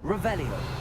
Revelio.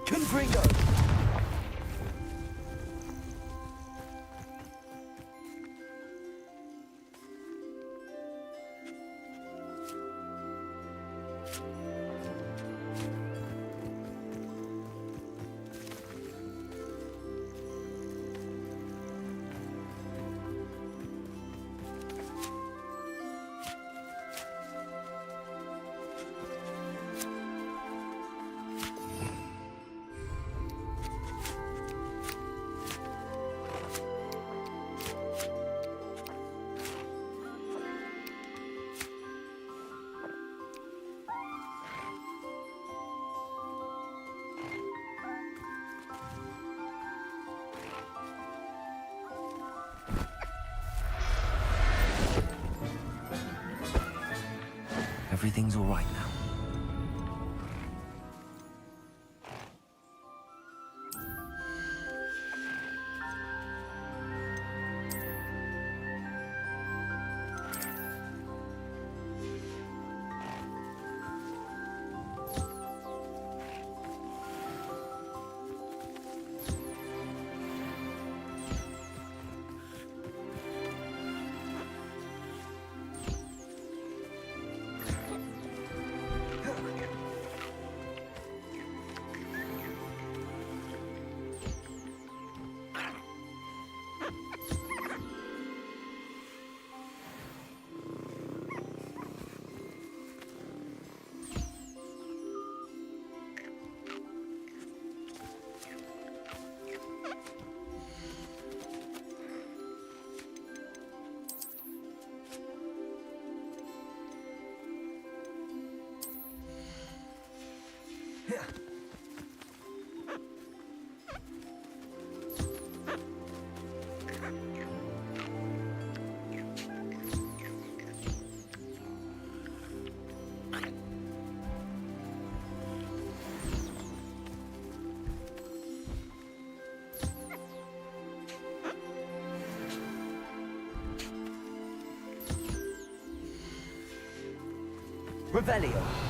Confringo! Everything's all right now. Revelio.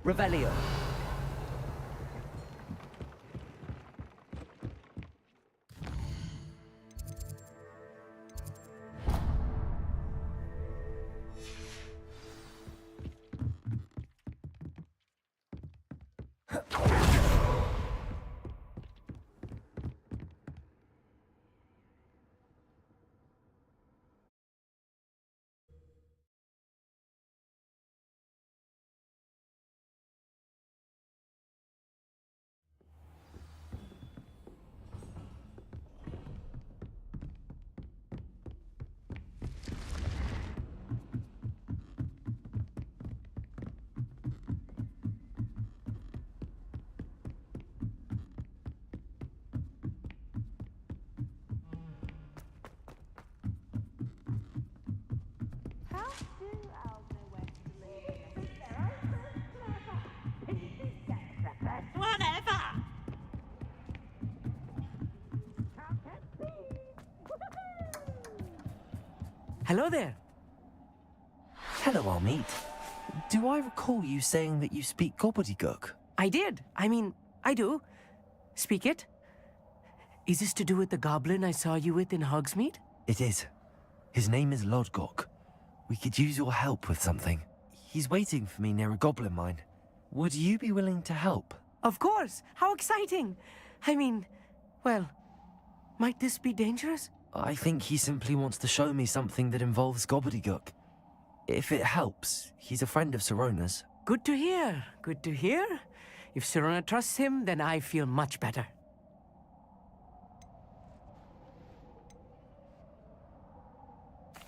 Revelio. Hello there. Hello, Almeet. Do I recall you saying that you speak gobbledygook? I did. I do. Speak it. Is this to do with the goblin I saw you with in Hogsmeade? It is. His name is Lodgok. We could use your help with something. He's waiting for me near a goblin mine. Would you be willing to help? Of course. How exciting. Well, Might this be dangerous? I think he simply wants to show me something that involves gobbledygook. If it helps, he's a friend of Sirona's. Good to hear. Good to hear. If Sirona trusts him, then I feel much better.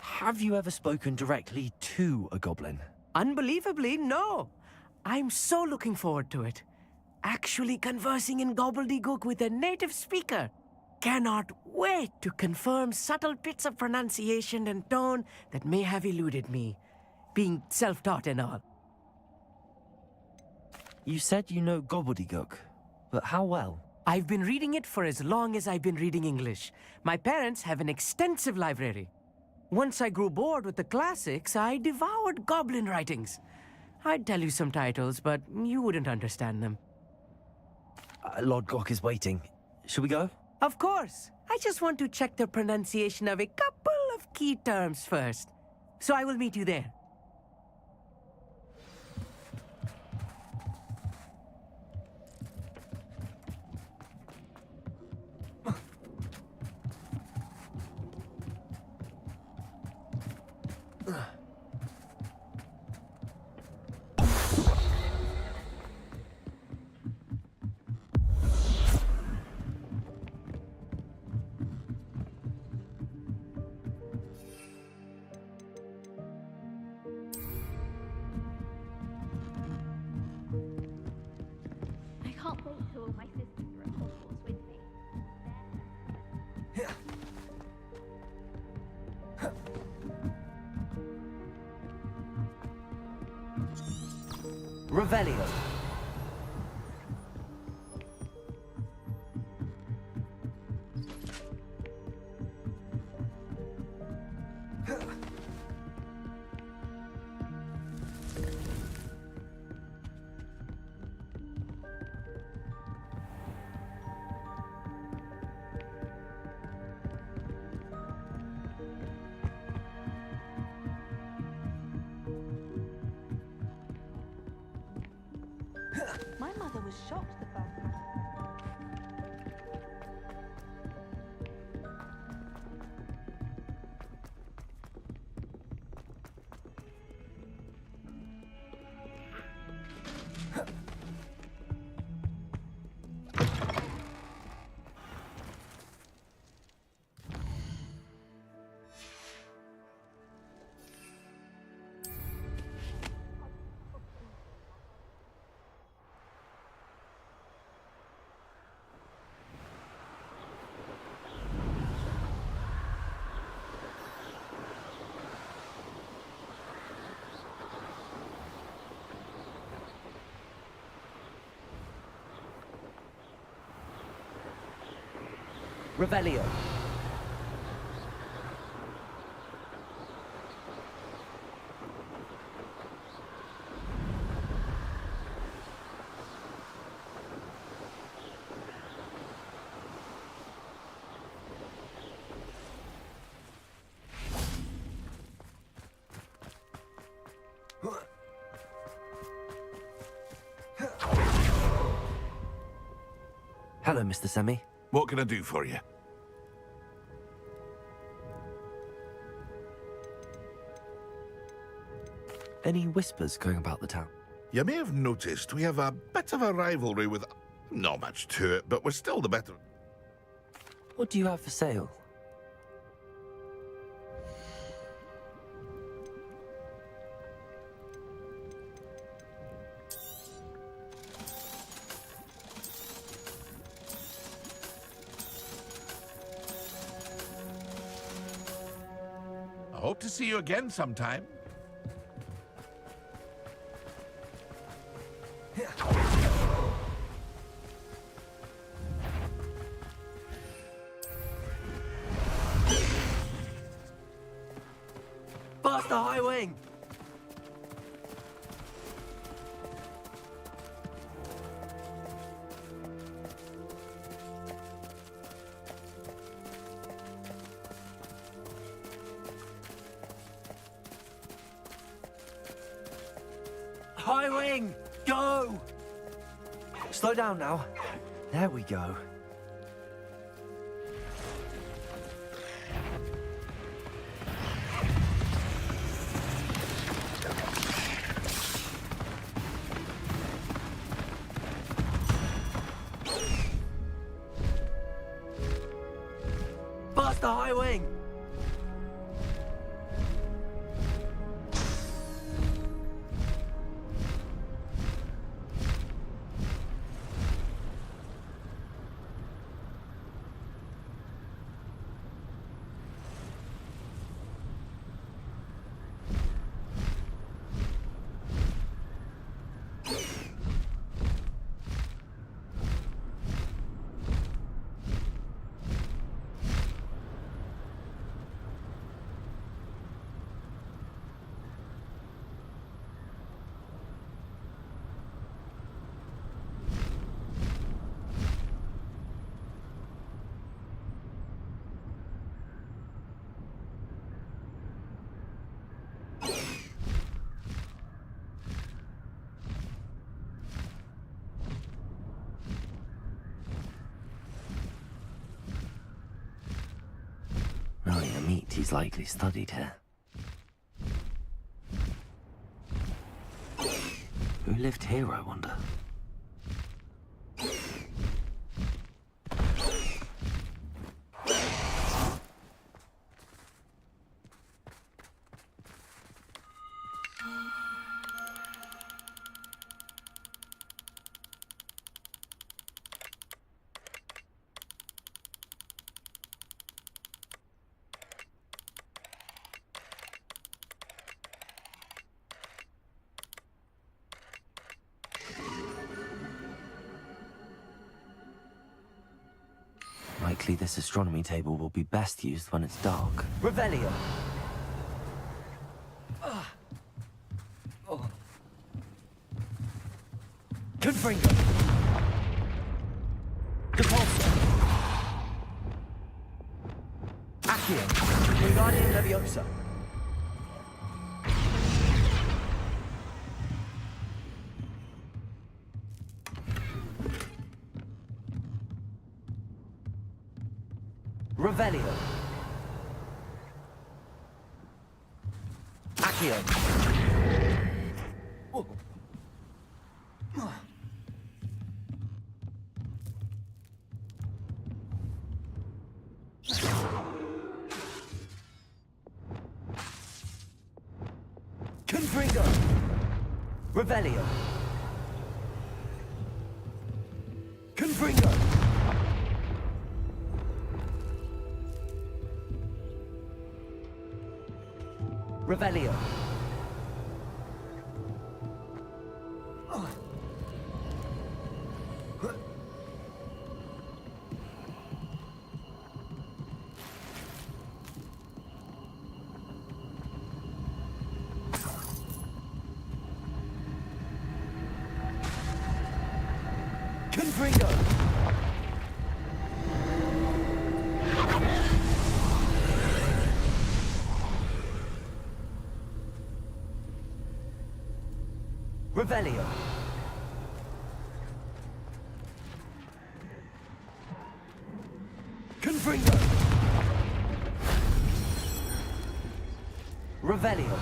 Have you ever spoken directly to a goblin? Unbelievably, no. I'm so looking forward to it. Actually conversing in gobbledygook with a native speaker. Cannot wait to confirm subtle bits of pronunciation and tone that may have eluded me, being self-taught and all. You said you know gobbledygook, but how well? I've been reading it for as long as I've been reading English. My parents have an extensive library. Once I grew bored with the classics, I devoured goblin writings. I'd tell you some titles, but you wouldn't understand them. Lodgok is waiting. Shall we go? Of course. I just want to check the pronunciation of a couple of key terms first. So I will meet you there. I can't wait till my sisters are at Hogwarts with me. Revelio. My mother was shocked the first time. Revelio. Hello, Mr. Semi. What can I do for you? Any whispers going about the town? You may have noticed we have a bit of a rivalry with... Not much to it, but we're still the better... What do you have for sale? I hope to see you again sometime. Faster, High Wing! High Wing, go! Slow down now. There we go. the High Wing! Knowing the meat, he's likely studied here. Who lived here, I wonder? Likely this astronomy table will be best used when it's dark. Revelio! Confringo! Depulso! Accio! Wingardium Leviosa! Revelio! Accio! Confringo! Revelio! Confringo! Revelio! Confringo! Revelio! Confringo! Revelio!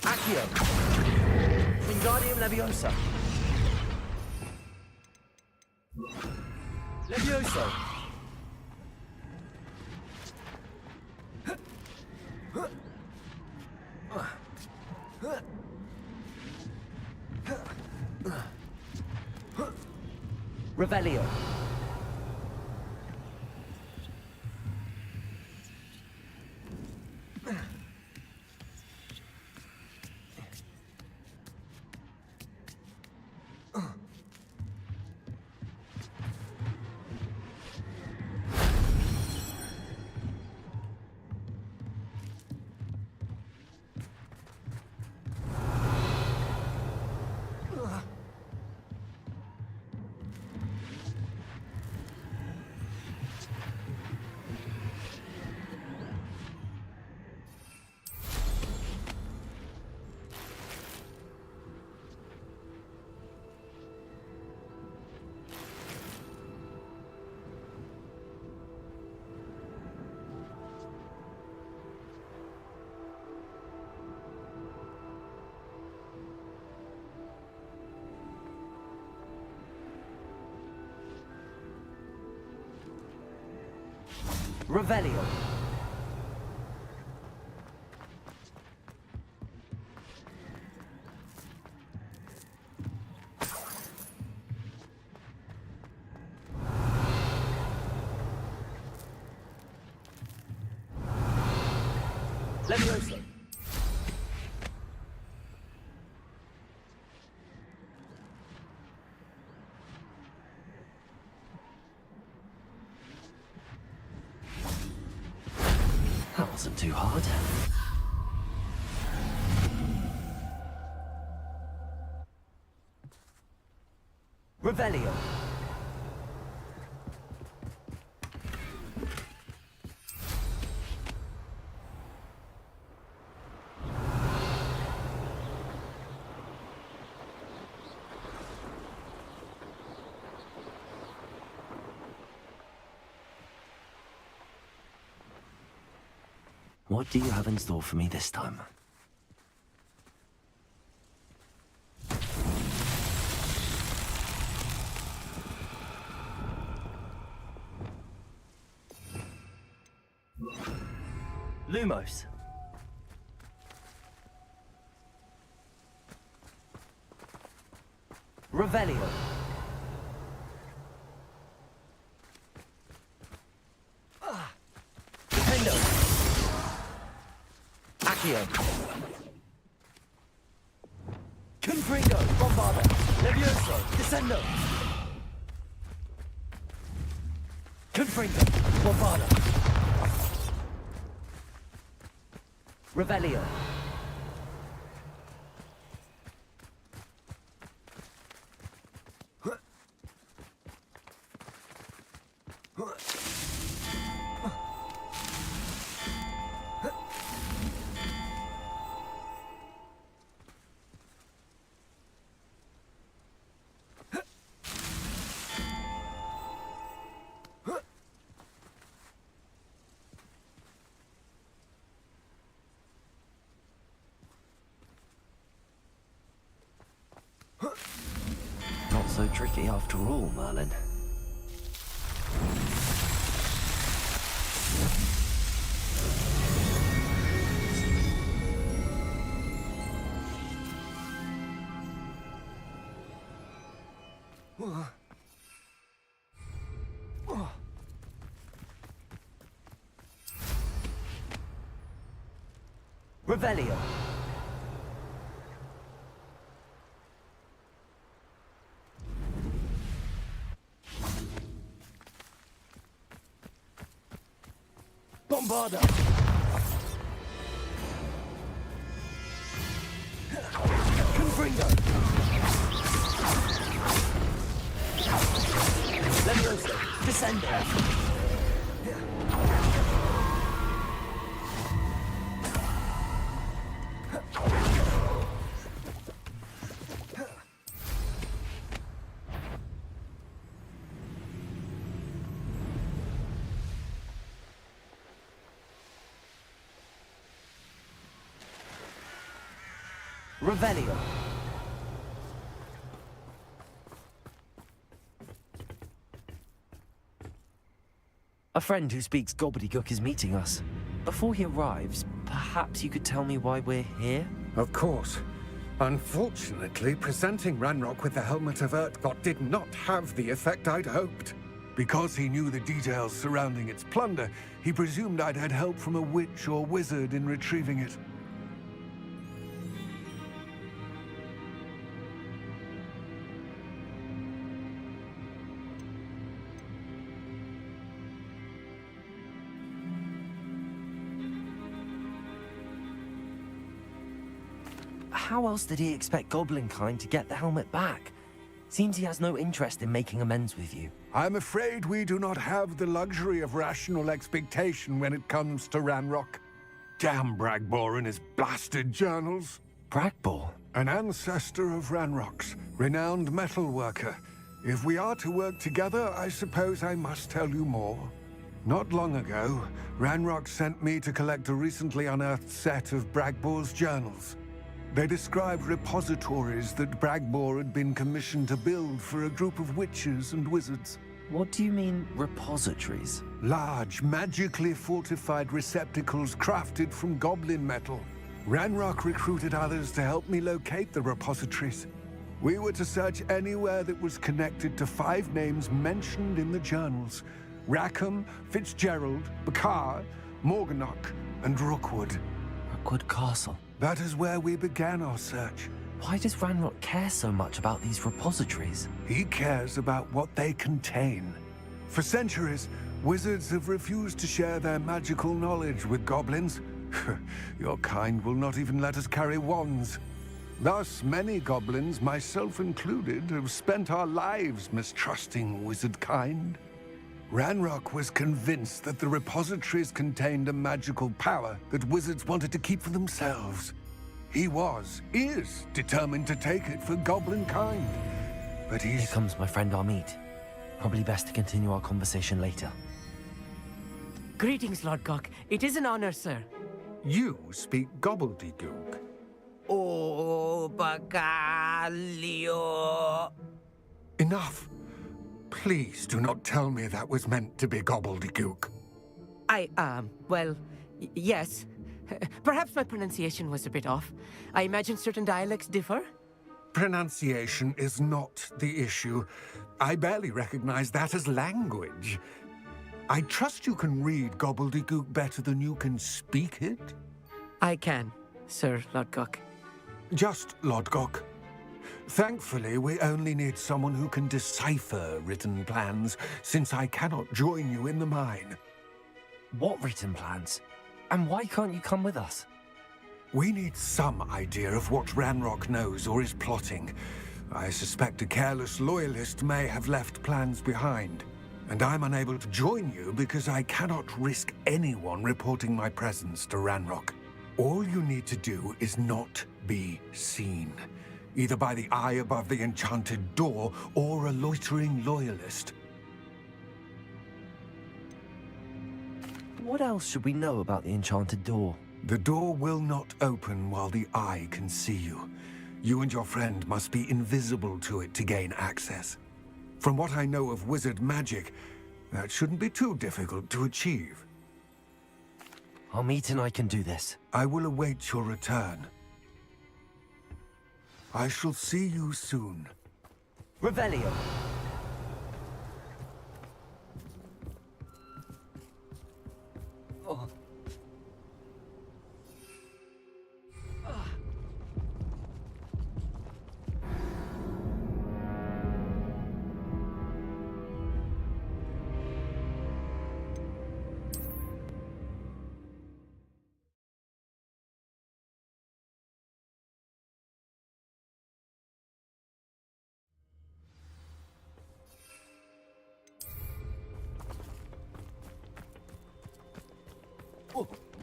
Accio! Wingardium Leviosa! Levioso! Revelio! Revelio. Levioso. That wasn't too hard. Revelio. What do you have in store for me this time? Lumos. Revelio. Defendo. Accio. Confringo. Bombarda. Levioso. Descendo. Confringo. Bombarda. Revelio. Not so tricky after all, Merlin. Revelio. Bombarda. Confringo. Levioso. Descendo. Revelio. A friend who speaks gobbledygook is meeting us. Before he arrives, perhaps you could tell me why we're here? Of course. Unfortunately, presenting Ranrock with the Helmet of Urtkot did not have the effect I'd hoped. Because he knew the details surrounding its plunder, he presumed I'd had help from a witch or wizard in retrieving it. How else did he expect Goblinkind to get the helmet back? Seems he has no interest in making amends with you. I'm afraid we do not have the luxury of rational expectation when it comes to Ranrock. Damn Bragbor and his blasted journals. Bragbor? An ancestor of Ranrock's, renowned metal worker. If we are to work together, I suppose I must tell you more. Not long ago, Ranrock sent me to collect a recently unearthed set of Bragbor's journals. They described repositories that Bragbor had been commissioned to build for a group of witches and wizards. What do you mean, repositories? Large, magically fortified receptacles crafted from goblin metal. Ranrock recruited others to help me locate the repositories. We were to search anywhere that was connected to 5 names mentioned in the journals. Rackham, Fitzgerald, Bakar, Morganach, and Rookwood. Rookwood Castle. That is where we began our search. Why does Ranrock care so much about these repositories? He cares about what they contain. For centuries, wizards have refused to share their magical knowledge with goblins. Your kind will not even let us carry wands. Thus, many goblins, myself included, have spent our lives mistrusting wizard kind. Ranrock was convinced that the repositories contained a magical power that wizards wanted to keep for themselves. He is determined to take it for goblin kind. But Here comes my friend Amit. Probably best to continue our conversation later. Greetings, Lord Gok. It is an honor, sir. You speak gobbledygook. Oh, Bagalio. Enough. Please do not tell me that was meant to be gobbledygook. Well, yes. Perhaps my pronunciation was a bit off. I imagine certain dialects differ. Pronunciation is not the issue. I barely recognize that as language. I trust you can read gobbledygook better than you can speak it? I can, Sir Lord Gok. Just Lodgok. Thankfully, we only need someone who can decipher written plans, since I cannot join you in the mine. What written plans? And why can't you come with us? We need some idea of what Ranrock knows or is plotting. I suspect a careless loyalist may have left plans behind. And I'm unable to join you because I cannot risk anyone reporting my presence to Ranrock. All you need to do is not be seen, either by the eye above the enchanted door or a loitering loyalist. What else should we know about the enchanted door? The door will not open while the eye can see you. You and your friend must be invisible to it to gain access. From what I know of wizard magic, that shouldn't be too difficult to achieve. Amit and I can do this. I will await your return. I shall see you soon. Revelio.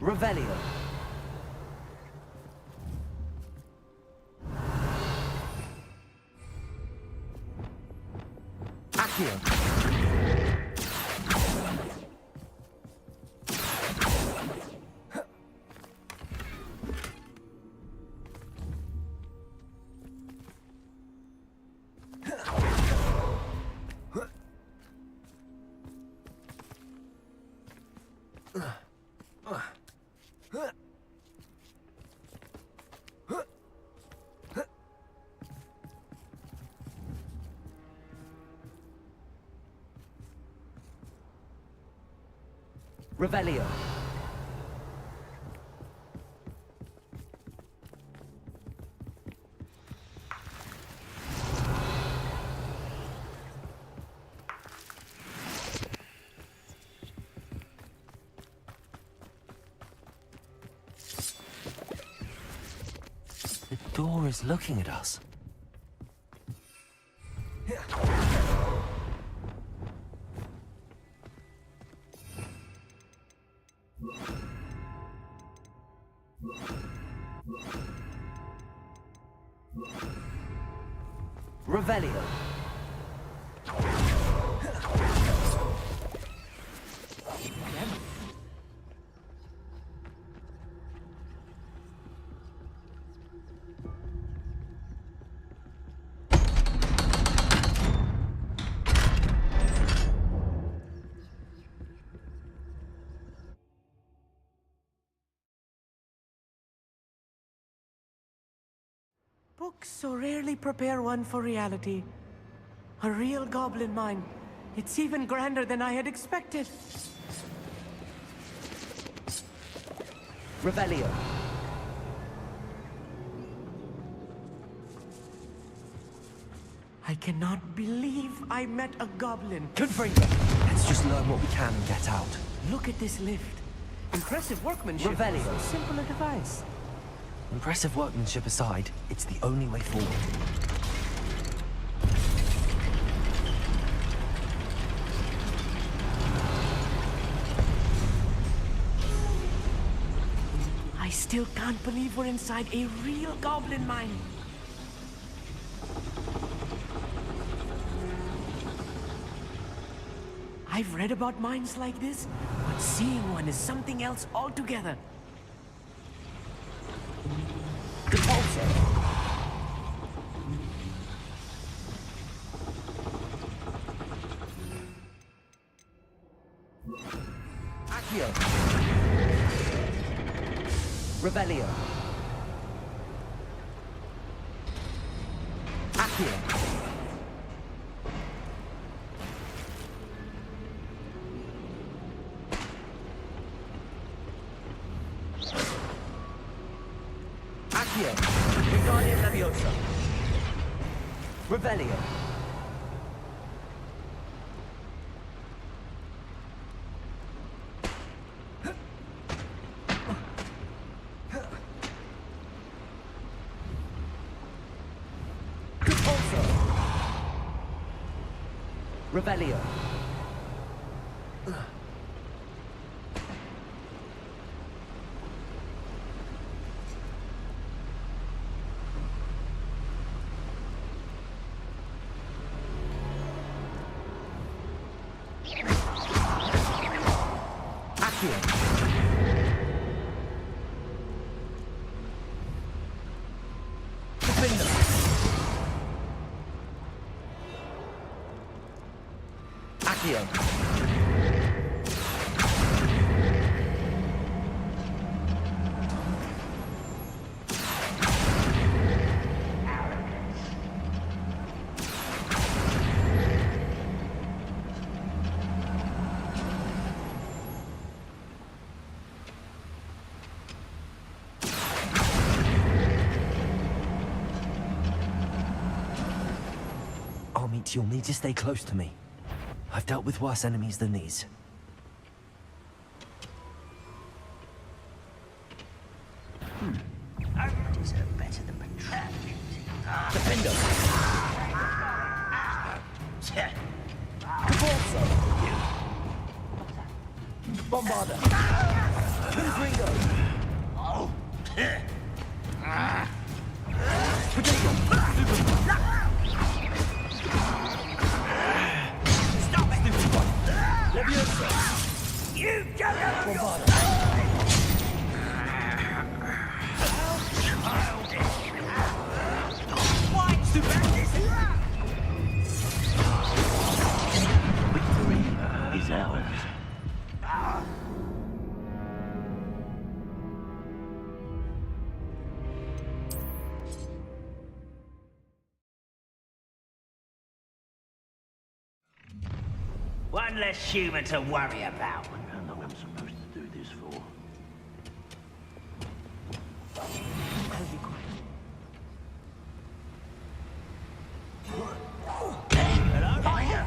Revelio. Accio. Revelio. The door is looking at us. Revelio. Books so rarely prepare one for reality. A real goblin mine. It's even grander than I had expected. Revelio. I cannot believe I met a goblin. Confringo. Let's just learn what we can and get out. Look at this lift. Impressive workmanship. Revelio. So simple a device. Impressive workmanship aside, it's the only way forward. I still can't believe we're inside a real goblin mine. I've read about mines like this, but seeing one is something else altogether. Compulso. Accio. Revelio. Accio. Accio. Wingardium Leviosa. Revelio. Compulso. Revelio. Accio. Defender. Accio. Armit, you'll need to stay close to me. I've dealt with worse enemies than these. Defender! Caborso! Bombarder! Confringo! Potato! Stop it! Stupid one! Leviosa! You go! Bombarder! Why? Stupid! Victory is ours. One less human to worry about. I wonder how long I'm supposed to do this for. I'll be quiet. Hello? Fire!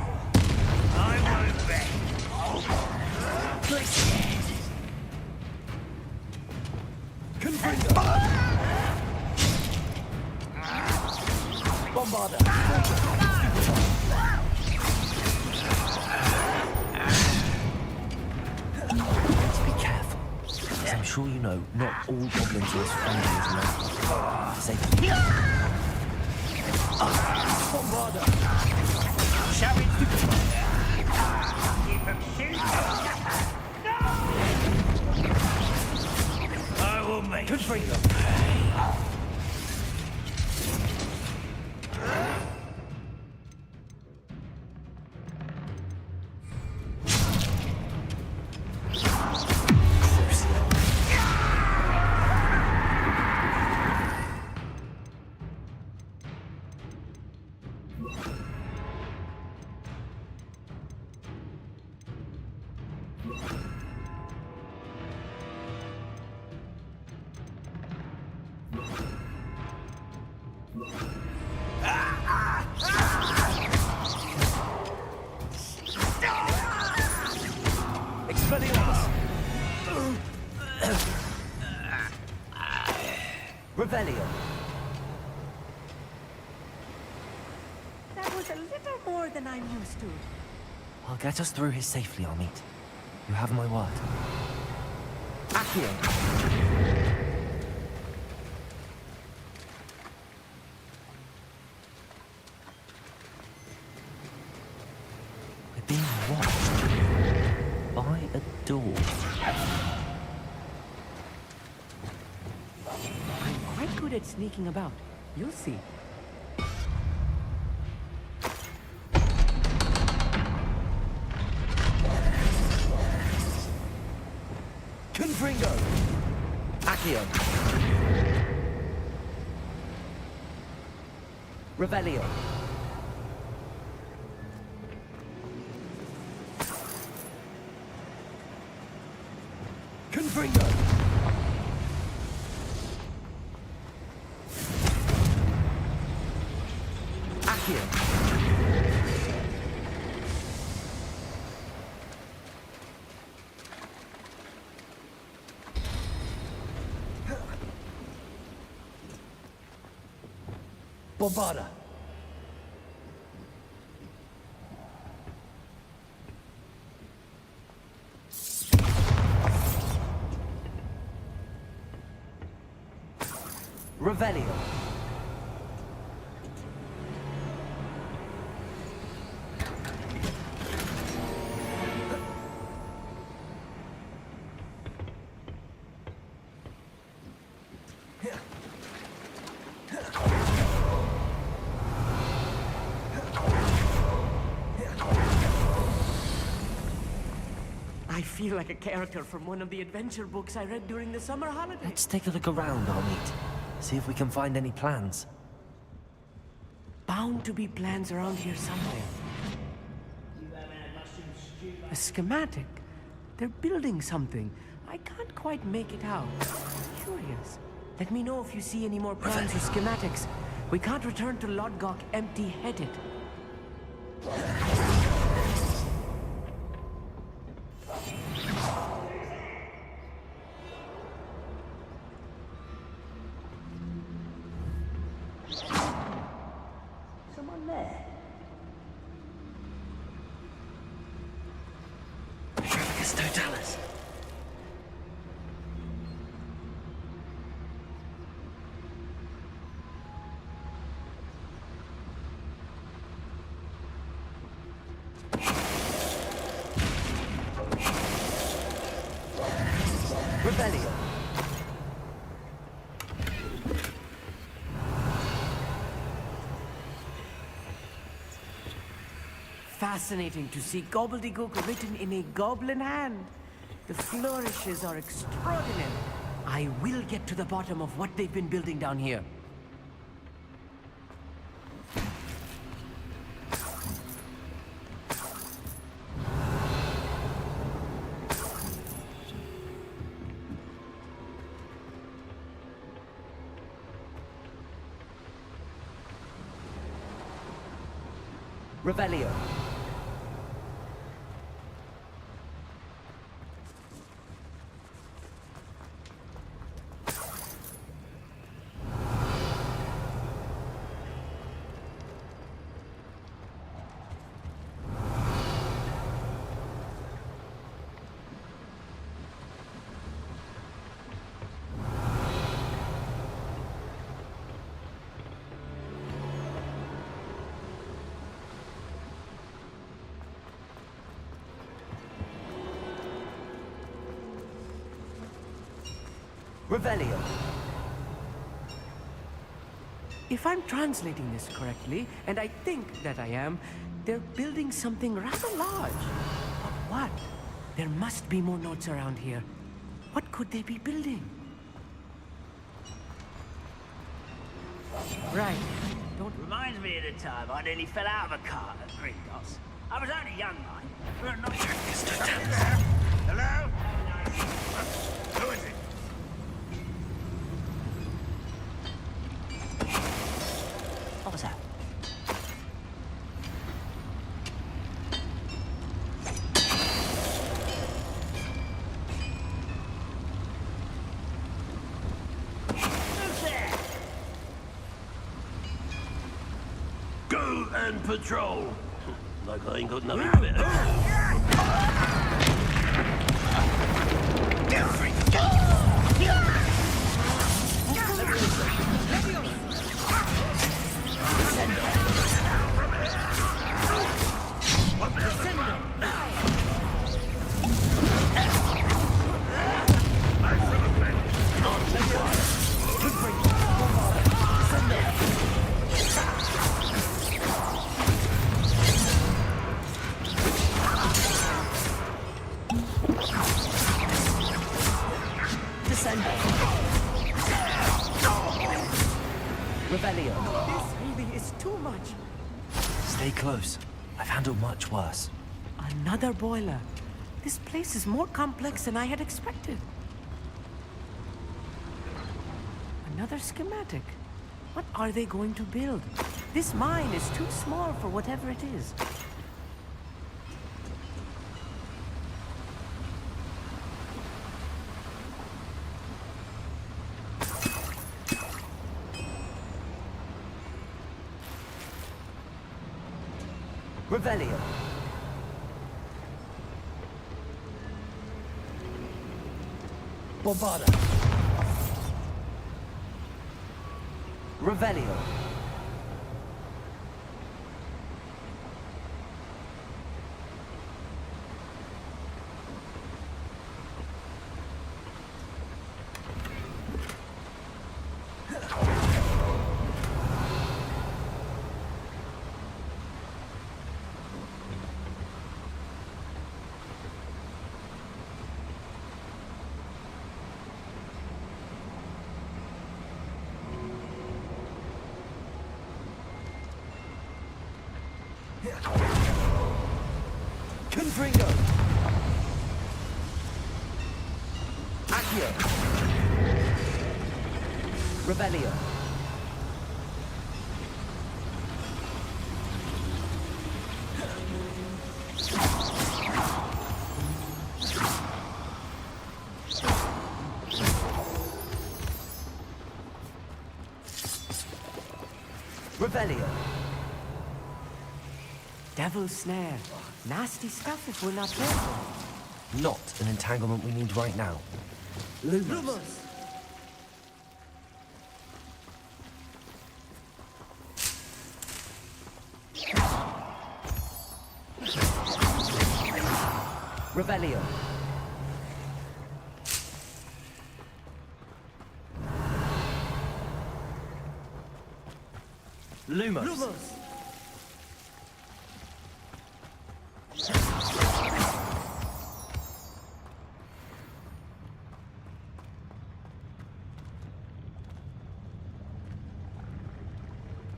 I won't bet. Confringo! Bombarder! Let's be careful. As I'm sure you know, not all goblins are as friendly as most. Say, Bombarder! Shall we do keep him shooting? No! I will make Confringo! Expelliarmus! Revelio! That was a little more than I'm used to. I'll get us through here safely, I'll meet. You have my word. Accio! We're being watched by a door. I'm quite good at sneaking about. You'll see. Confringo! Accio! Revelio! Confringo! Accio! Bombarda! Revelio! I feel like a character from one of the adventure books I read during the summer holidays. Let's take a look around, Amit. See if we can find any plans. Bound to be plans around here somewhere. A schematic. They're building something. I can't quite make it out. Curious. Let me know if you see any more plans or schematics. We can't return to Lodgok empty-headed. Someone there? It's Totalis. Revelio. Fascinating to see gobbledygook written in a goblin hand. The flourishes are extraordinary. I will get to the bottom of what they've been building down here. Revelio. Revelio. If I'm translating this correctly, and I think that I am, they're building something rather large. But what? There must be more notes around here. What could they be building? Right. don't... Reminds me of the time I nearly fell out of a cart at Gringotts. I was only young, mind. But not... Hello? Who is it? What was that? Who's there? Go and patrol. Like I ain't got nothing better. Revelio. This really is too much. Stay close. I've handled much worse. Another boiler. This place is more complex than I had expected. Another schematic. What are they going to build? This mine is too small for whatever it is. Revelio. Bombarda. Revelio. Confringo. Accio. Revelio. Revelio. Devil's snare. Nasty stuff if we're not careful. Not an entanglement we need right now. Lumos. Revelio. Lumos. Lumos.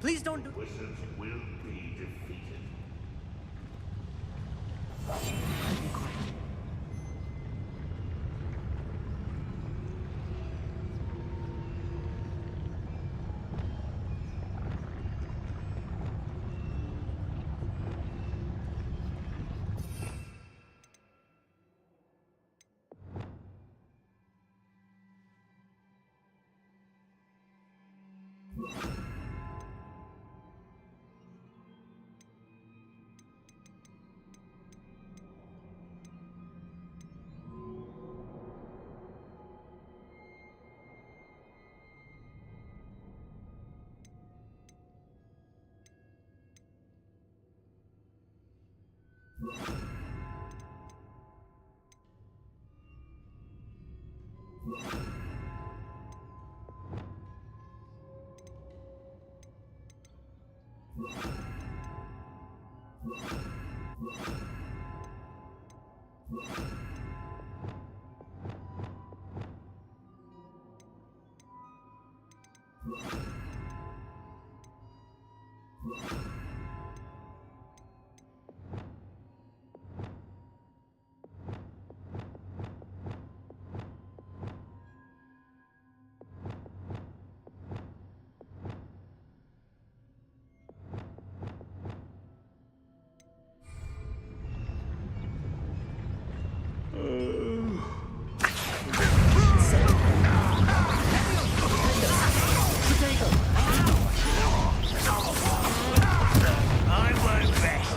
Please don't do... Wizards will be defeated. I won't rest.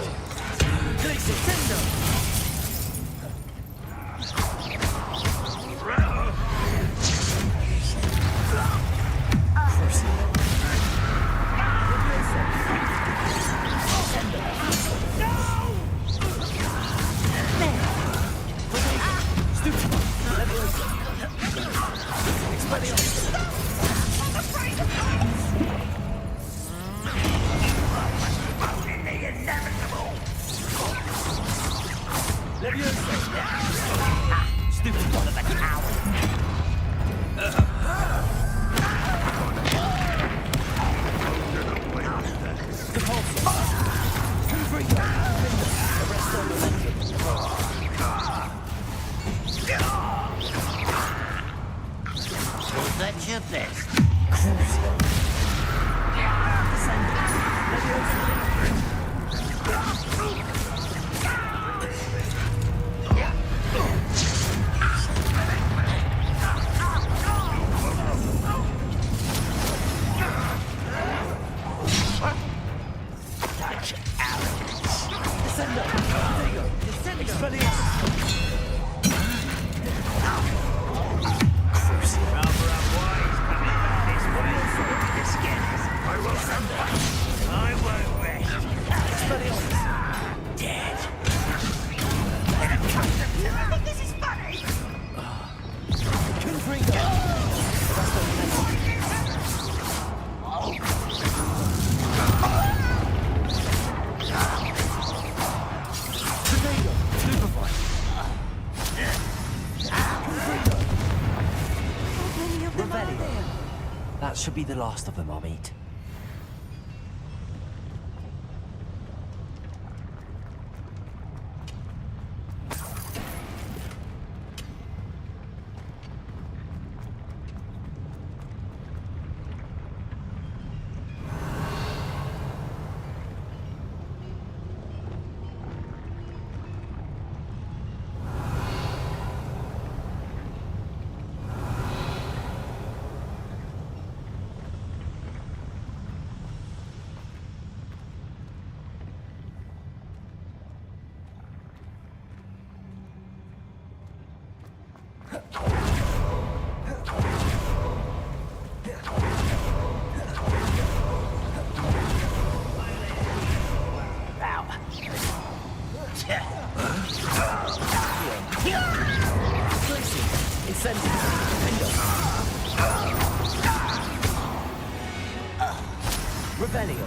Stupid one of a coward. Was that your best? That should be the last of them I'll meet. Revelio.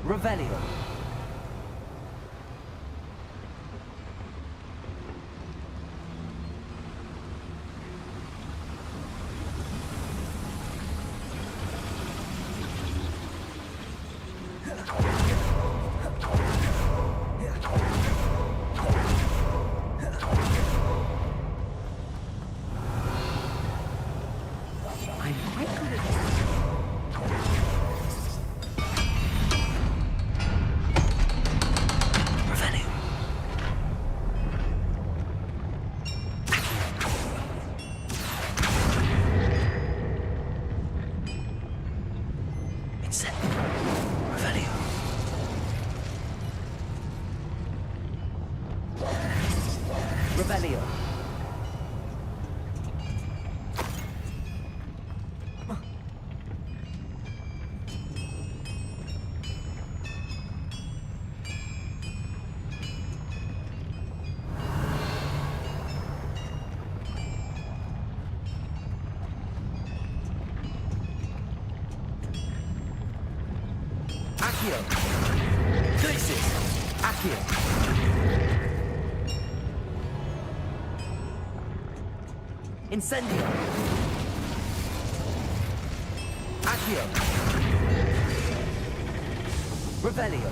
Revelio. I'm quite good at this. Revelio. Accio. Crisis. Accio. Incendio. Accio. Revelio.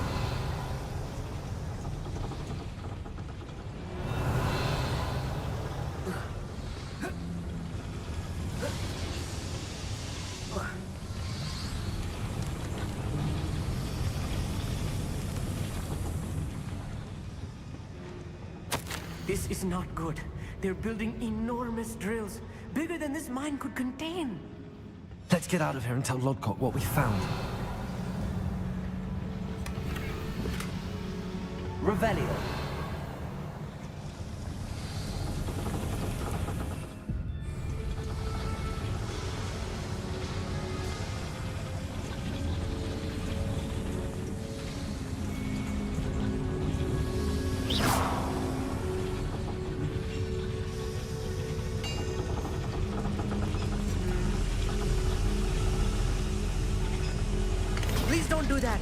This is not good. They're building enormous drills, bigger than this mine could contain. Let's get out of here and tell Lodcock what we found. Revelio. Please don't do that.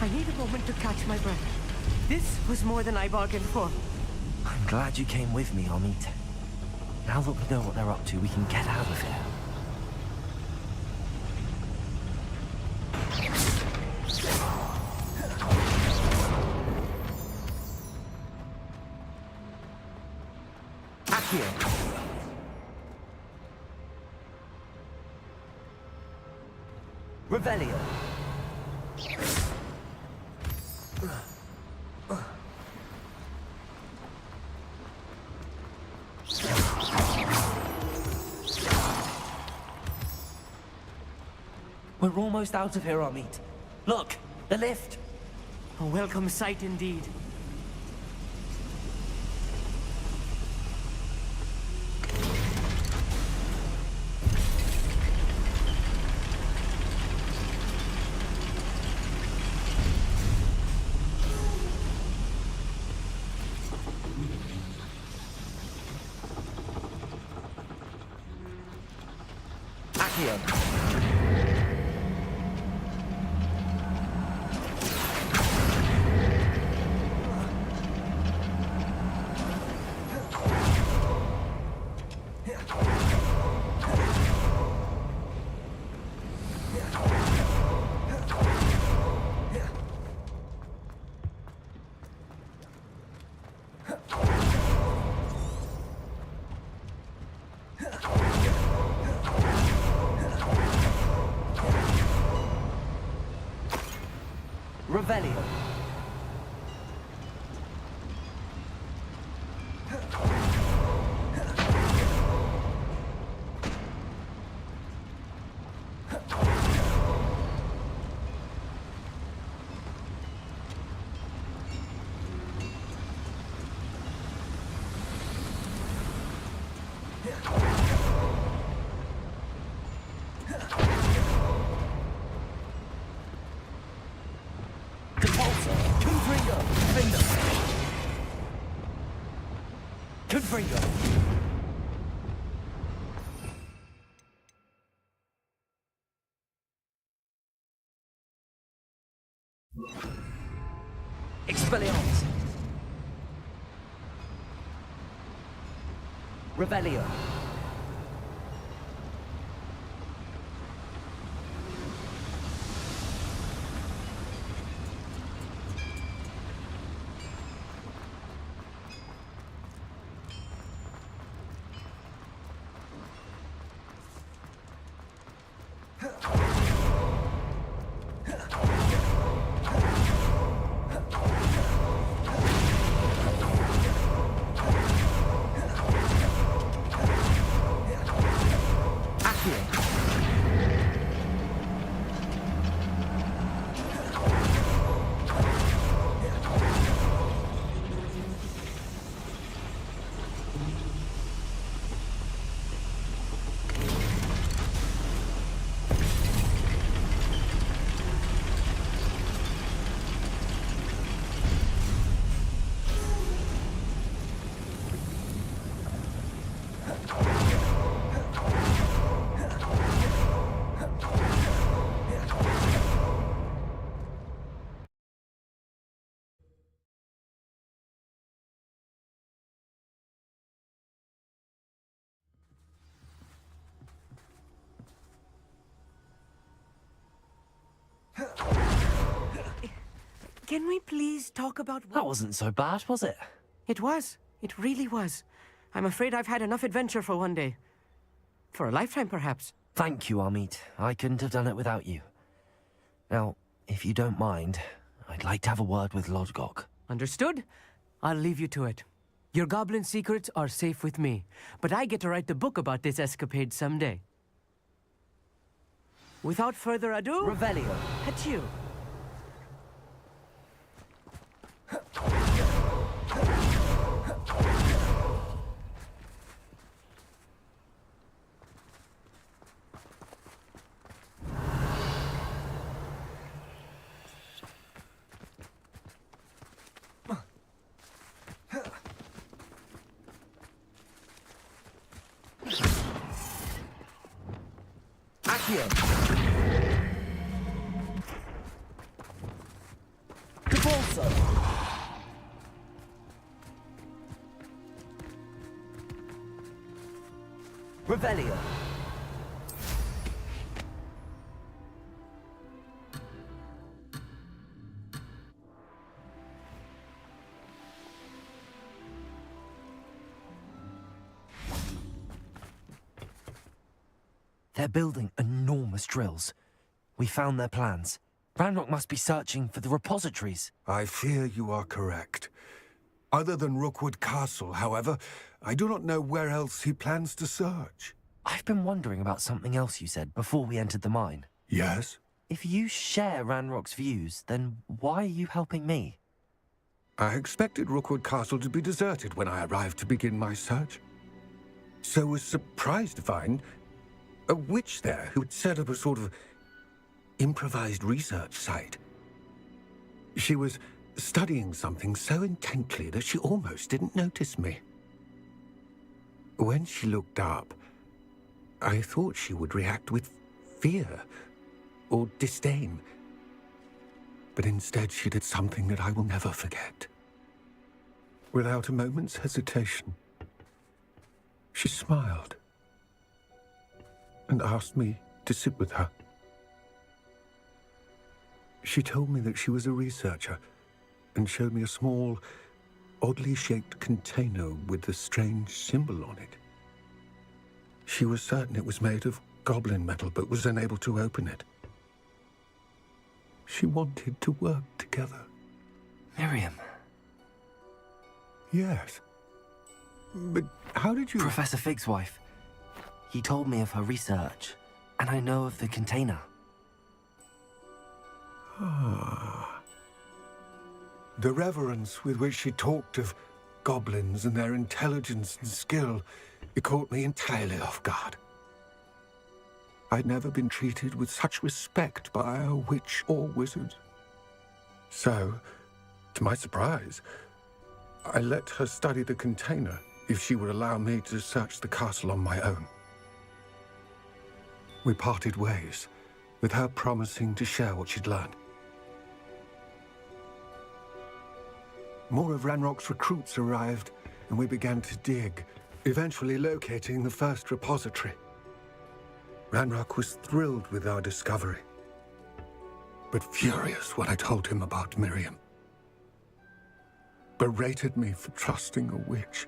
I need a moment to catch my breath. This was more than I bargained for. I'm glad you came with me, Amit. Now that we know what they're up to, we can get out of here. Accio. Revelio. We're almost out of here, Amit. Look, the lift. A welcome sight indeed. Accio. Revelio. Confringo. Expelliarmus. Revelio. Can we please talk about That wasn't so bad, was it? It was. It really was. I'm afraid I've had enough adventure for one day. For a lifetime, perhaps. Thank you, Amit. I couldn't have done it without you. Now, if you don't mind, I'd like to have a word with Lodgok. Understood? I'll leave you to it. Your goblin secrets are safe with me, but I get to write the book about this escapade someday. Without further ado... Revelio. Adieu. Accio. Capolso. Revelio. They're building enormous drills. We found their plans. Ranrock must be searching for the repositories. I fear you are correct. Other than Rookwood Castle, however, I do not know where else he plans to search. I've been wondering about something else you said before we entered the mine. Yes? If you share Ranrock's views, then why are you helping me? I expected Rookwood Castle to be deserted when I arrived to begin my search. So was surprised to find a witch there who had set up a sort of improvised research site. She was studying something so intently that she almost didn't notice me. When she looked up, I thought she would react with fear or disdain. But instead she did something that I will never forget. Without a moment's hesitation, she smiled and asked me to sit with her. She told me that she was a researcher and showed me a small, oddly shaped container with a strange symbol on it. She was certain it was made of goblin metal, but was unable to open it. She wanted to work together. Miriam. Yes. But how did you... Professor Fig's wife. He told me of her research, and I know of the container. Ah. The reverence with which she talked of goblins and their intelligence and skill, it caught me entirely off guard. I'd never been treated with such respect by a witch or wizard. So, to my surprise, I let her study the container if she would allow me to search the castle on my own. We parted ways, with her promising to share what she'd learned. More of Ranrock's recruits arrived, and we began to dig, eventually locating the first repository. Ranrock was thrilled with our discovery, but furious when I told him about Miriam. Berated me for trusting a witch,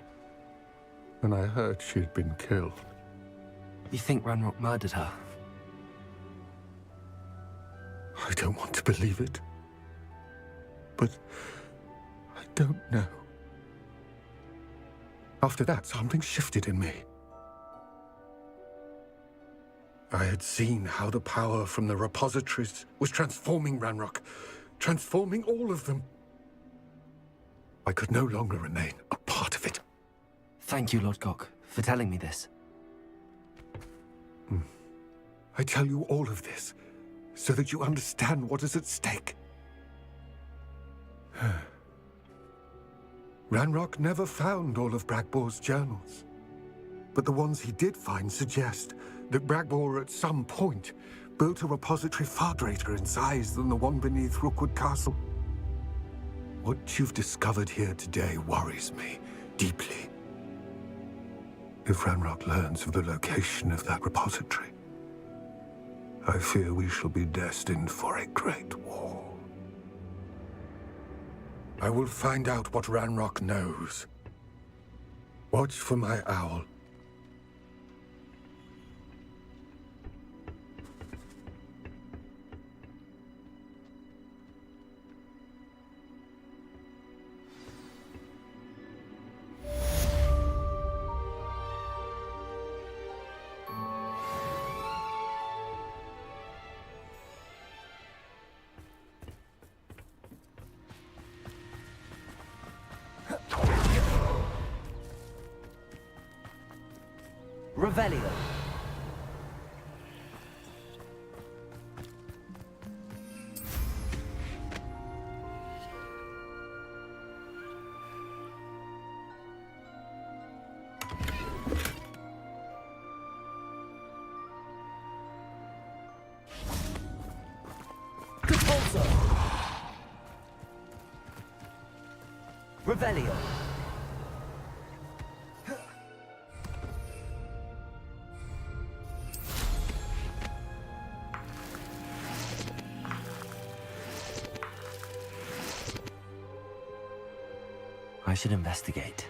and I heard she had been killed. You think Ranrock murdered her? I don't want to believe it, but I don't know. After that, something shifted in me. I had seen how the power from the repositories was transforming Ranrock, transforming all of them. I could no longer remain a part of it. Thank you, Lord Gok, for telling me this. I tell you all of this so that you understand what is at stake. Ranrock never found all of Bragbor's journals, but the ones he did find suggest that Bragbor at some point built a repository far greater in size than the one beneath Rookwood Castle. What you've discovered here today worries me deeply. If Ranrock learns of the location of that repository, I fear we shall be destined for a great war. I will find out what Ranrock knows. Watch for my owl. Revelio. Compulso. Revelio. I should investigate.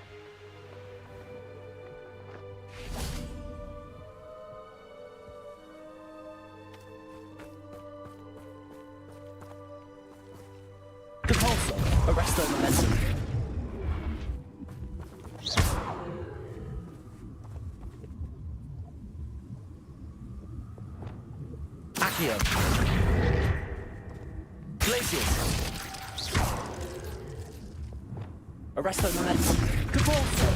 Compulso. Arresto momentum. Accio. Glacius. Arresto momentum. Compulso.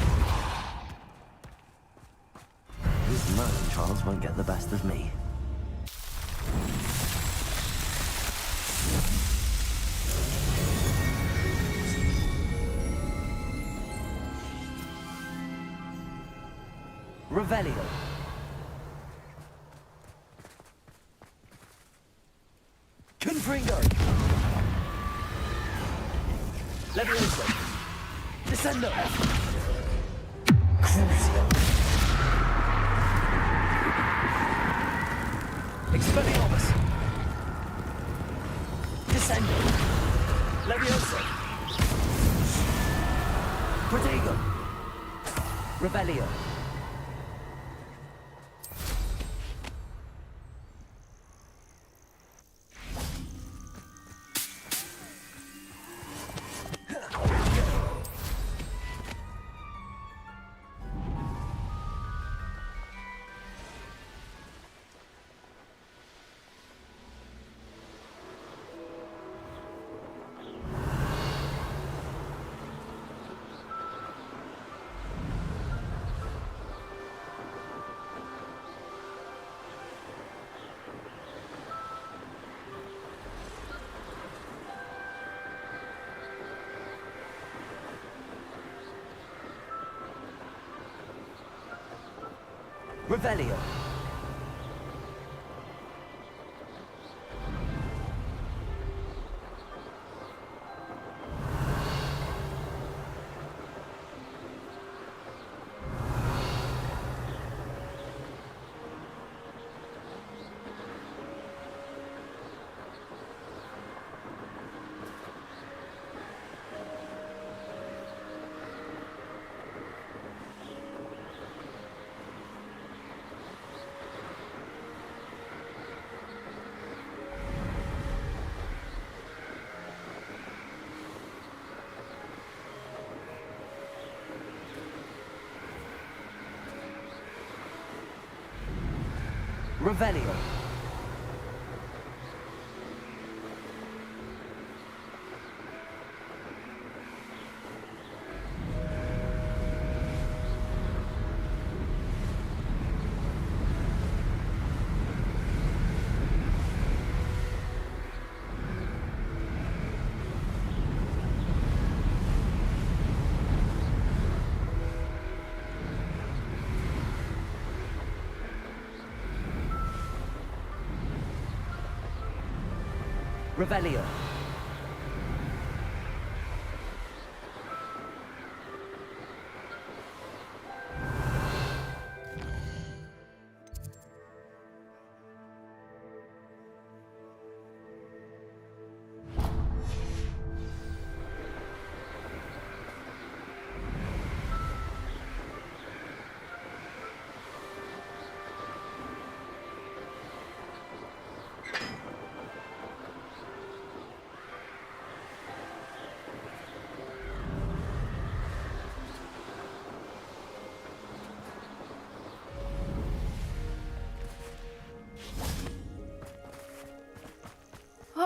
These murder trials won't get the best of me. Revelio. Confringo. Levioso. Descendo. Crucio. Expelliarmus. Descendo. Levioso. Protego. Revelio. Revelio. Revelio. Revelio.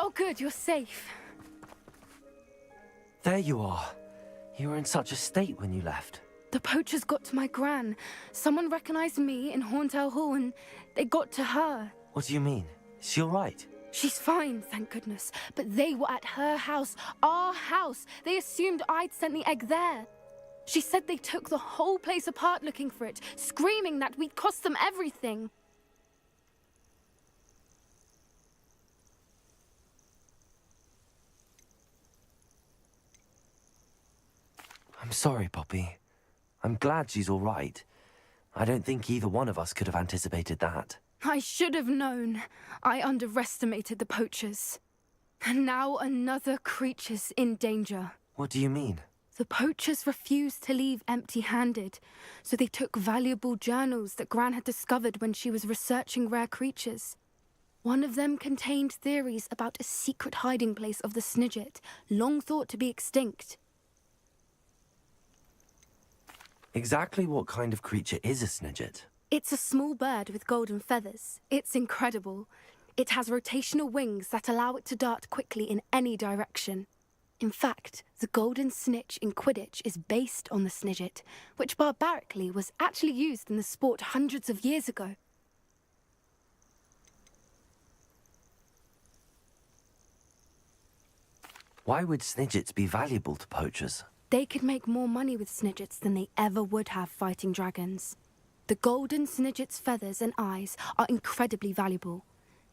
Oh, good, you're safe. There you are. You were in such a state when you left. The poachers got to my gran. Someone recognized me in Horntail Hall and they got to her. What do you mean? Is she all right? She's fine, thank goodness. But they were at her house, our house. They assumed I'd sent the egg there. She said they took the whole place apart looking for it, screaming that we'd cost them everything. I'm sorry, Poppy. I'm glad she's all right. I don't think either one of us could have anticipated that. I should have known. I underestimated the poachers. And now another creature's in danger. What do you mean? The poachers refused to leave empty-handed, so they took valuable journals that Gran had discovered when she was researching rare creatures. One of them contained theories about a secret hiding place of the Snidget, long thought to be extinct. Exactly what kind of creature is a Snidget? It's a small bird with golden feathers. It's incredible. It has rotational wings that allow it to dart quickly in any direction. In fact, the golden snitch in Quidditch is based on the Snidget, which barbarically was actually used in the sport hundreds of years ago. Why would Snidgets be valuable to poachers? They could make more money with Snidgets than they ever would have fighting dragons. The golden Snidget's feathers and eyes are incredibly valuable.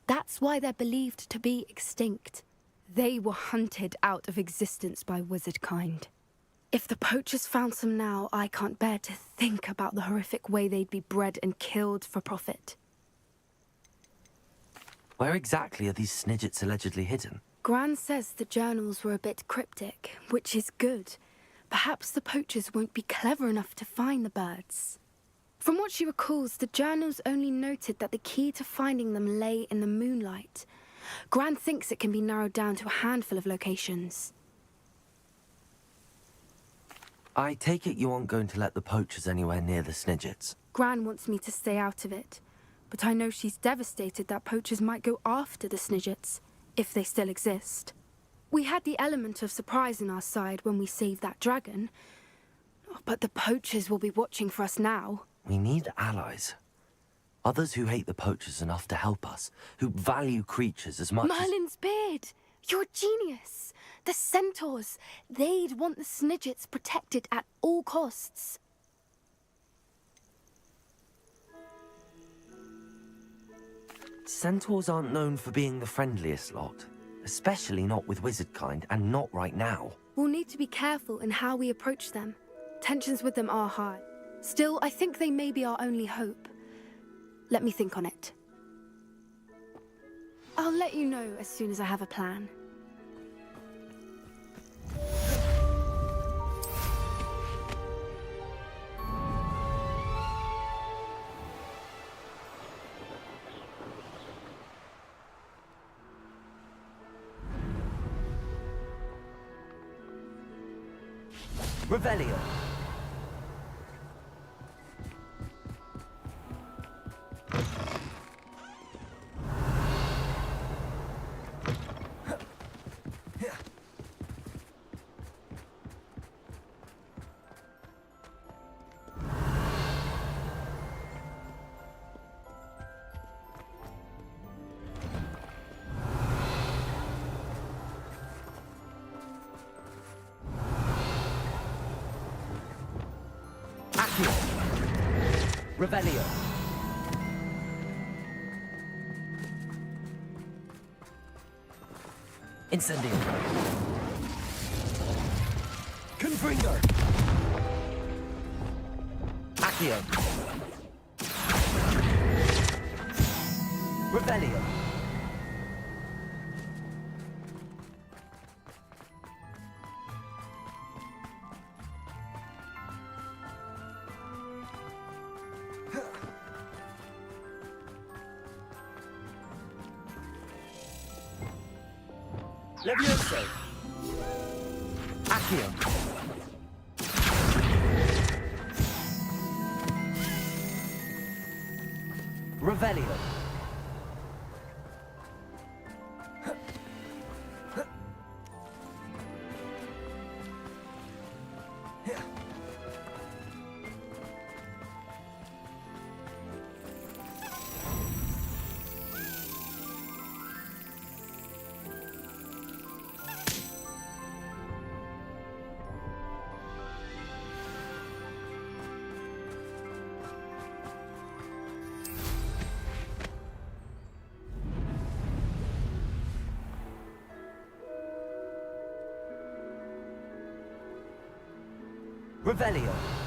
That's why they're believed to be extinct. They were hunted out of existence by wizard kind. If the poachers found some now, I can't bear to think about the horrific way they'd be bred and killed for profit. Where exactly are these Snidgets allegedly hidden? Gran says the journals were a bit cryptic, which is good. Perhaps the poachers won't be clever enough to find the birds. From what she recalls, the journals only noted that the key to finding them lay in the moonlight. Gran thinks it can be narrowed down to a handful of locations. I take it you aren't going to let the poachers anywhere near the Snidgets. Gran wants me to stay out of it, but I know she's devastated that poachers might go after the Snidgets, if they still exist. We had the element of surprise on our side when we saved that dragon, but the poachers will be watching for us now. We need allies. Others who hate the poachers enough to help us, who value creatures as much Merlin's beard! You're a genius! The centaurs! They'd want the Snidgets protected at all costs. Centaurs aren't known for being the friendliest lot. Especially not with wizard kind, and not right now. We'll need to be careful in how we approach them. Tensions with them are high. Still, I think they may be our only hope. Let me think on it. I'll let you know as soon as I have a plan. Revelio. Revelio. Incendio. Confringo. Accio. Revelio. Levioso. Accio. Revelio. Revelio.